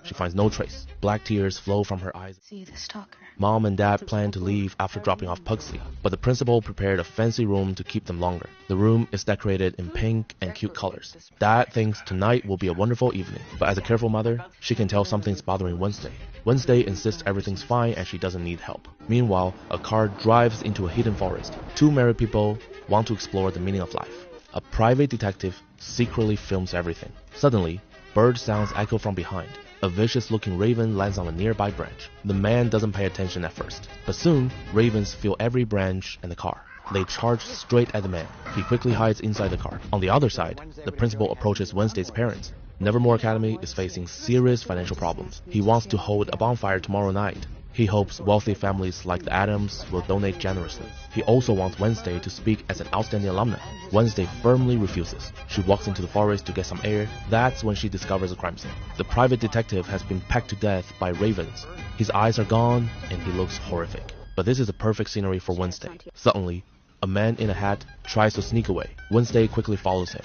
She finds no trace. Black tears flow from her eyes. See the stalker. Mom and Dad plan to leave after dropping off Pugsley, but the principal prepared a fancy room to keep them longer. The room is decorated in pink and cute colors. Dad thinks tonight will be a wonderful evening, but as a careful mother, she can tell something's bothering Wednesday. Wednesday insists everything's fine and she doesn't need help. Meanwhile, a car drives into a hidden forest. Two married people want to explore the meaning of life. A private detective secretly films everything. Suddenly, bird sounds echo from behind. A vicious-looking raven lands on a nearby branch. The man doesn't pay attention at first, but soon, ravens fill every branch and the car. They charge straight at the man. He quickly hides inside the car. On the other side, the principal approaches Wednesday's parents. Nevermore Academy is facing serious financial problems. He wants to hold a bonfire tomorrow night. He hopes wealthy families like the Addams will donate generously. He also wants Wednesday to speak as an outstanding alumna. Wednesday firmly refuses. She walks into the forest to get some air. That's when she discovers a crime scene. The private detective has been pecked to death by ravens. His eyes are gone and he looks horrific. But this is a perfect scenery for Wednesday. Suddenly, a man in a hat tries to sneak away. Wednesday quickly follows him.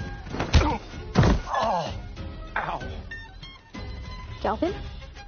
Oh, ow. Galpin?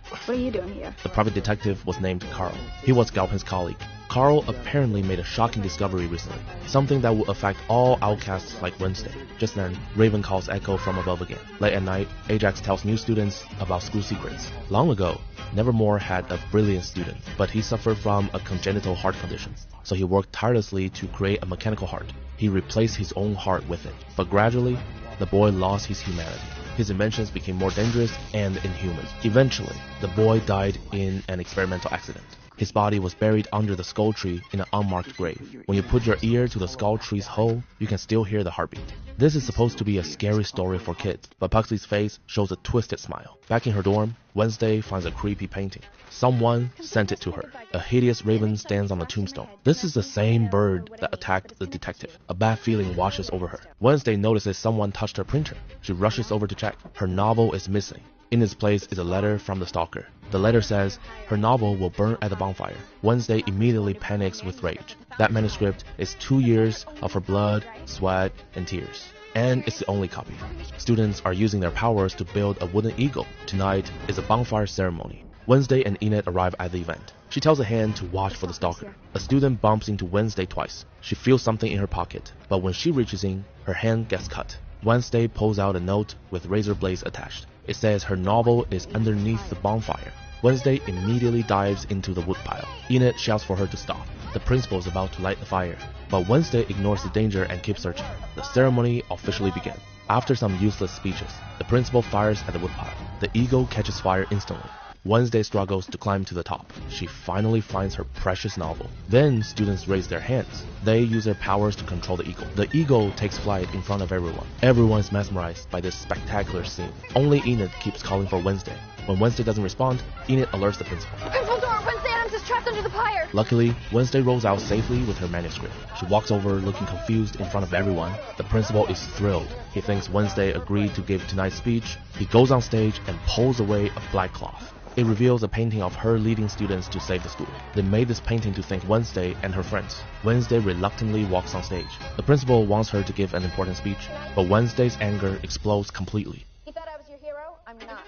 What are you doing here? The private detective was named Carl. He was Galpin's colleague. Carl apparently made a shocking discovery recently, something that will affect all outcasts like Wednesday. Just then, Raven calls Echo from above again. Late at night, Ajax tells new students about school secrets. Long ago, Nevermore had a brilliant student, but he suffered from a congenital heart condition. So he worked tirelessly to create a mechanical heart. He replaced his own heart with it. But gradually, the boy lost his humanity. His inventions became more dangerous and inhuman. Eventually, the boy died in an experimental accident. His body was buried under the skull tree in an unmarked grave. When you put your ear to the skull tree's hole, you can still hear the heartbeat. This is supposed to be a scary story for kids, but Pugsley's face shows a twisted smile. Back in her dorm, Wednesday finds a creepy painting. Someone sent it to her. A hideous raven stands on the tombstone. This is the same bird that attacked the detective. A bad feeling washes over her. Wednesday notices someone touched her printer. She rushes over to check. Her novel is missing. In its place is a letter from the stalker. The letter says her novel will burn at the bonfire. Wednesday immediately panics with rage. That manuscript is 2 years of her blood, sweat, and tears. And it's the only copy. Students are using their powers to build a wooden eagle. Tonight is a bonfire ceremony. Wednesday and Enid arrive at the event. She tells a hand to watch for the stalker. A student bumps into Wednesday twice. She feels something in her pocket, but when she reaches in, her hand gets cut. Wednesday pulls out a note with razor blades attached. It says her novel is underneath the bonfire. Wednesday immediately dives into the woodpile. Enid shouts for her to stop. The principal is about to light the fire, but Wednesday ignores the danger and keeps searching. The ceremony officially begins. After some useless speeches, the principal fires at the woodpile. The eagle catches fire instantly. Wednesday struggles to climb to the top. She finally finds her precious novel. Then students raise their hands. They use their powers to control the eagle. The eagle takes flight in front of everyone. Everyone is mesmerized by this spectacular scene. Only Enid keeps calling for Wednesday. When Wednesday doesn't respond, Enid alerts the principal. Principal door! Wednesday Addams is trapped under the pyre! Luckily, Wednesday rolls out safely with her manuscript. She walks over looking confused in front of everyone. The principal is thrilled. He thinks Wednesday agreed to give tonight's speech. He goes on stage and pulls away a black cloth. It reveals a painting of her leading students to save the school. They made this painting to thank Wednesday and her friends. Wednesday reluctantly walks on stage. The principal wants her to give an important speech, but Wednesday's anger explodes completely. You thought I was your hero? I'm not.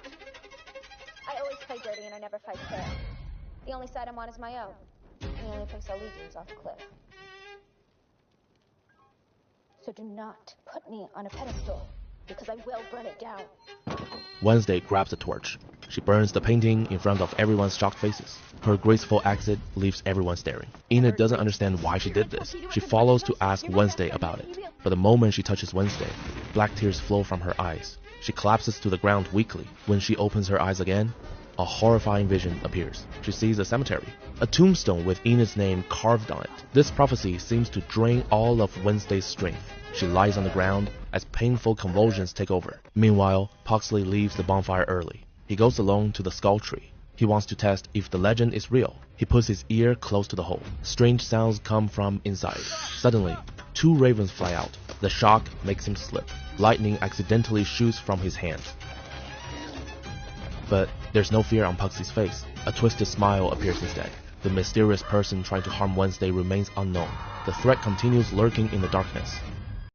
I always play dirty and I never fight fair. The only side I'm on is my own. And the only place I'll lead you is off a cliff. So do not put me on a pedestal, because I will burn it down. Wednesday grabs a torch. She burns the painting in front of everyone's shocked faces. Her graceful exit leaves everyone staring. Enid doesn't understand why she did this. She follows to ask Wednesday about it. But the moment she touches Wednesday, black tears flow from her eyes. She collapses to the ground weakly. When she opens her eyes again, a horrifying vision appears. She sees a cemetery, a tombstone with Enid's name carved on it. This prophecy seems to drain all of Wednesday's strength. She lies on the ground as painful convulsions take over. Meanwhile, Pugsley leaves the bonfire early. He goes alone to the skull tree. He wants to test if the legend is real. He puts his ear close to the hole. Strange sounds come from inside. Suddenly, 2 ravens fly out. The shock makes him slip. Lightning accidentally shoots from his hands. But there's no fear on Pugsley's face. A twisted smile appears instead. The mysterious person trying to harm Wednesday remains unknown. The threat continues lurking in the darkness.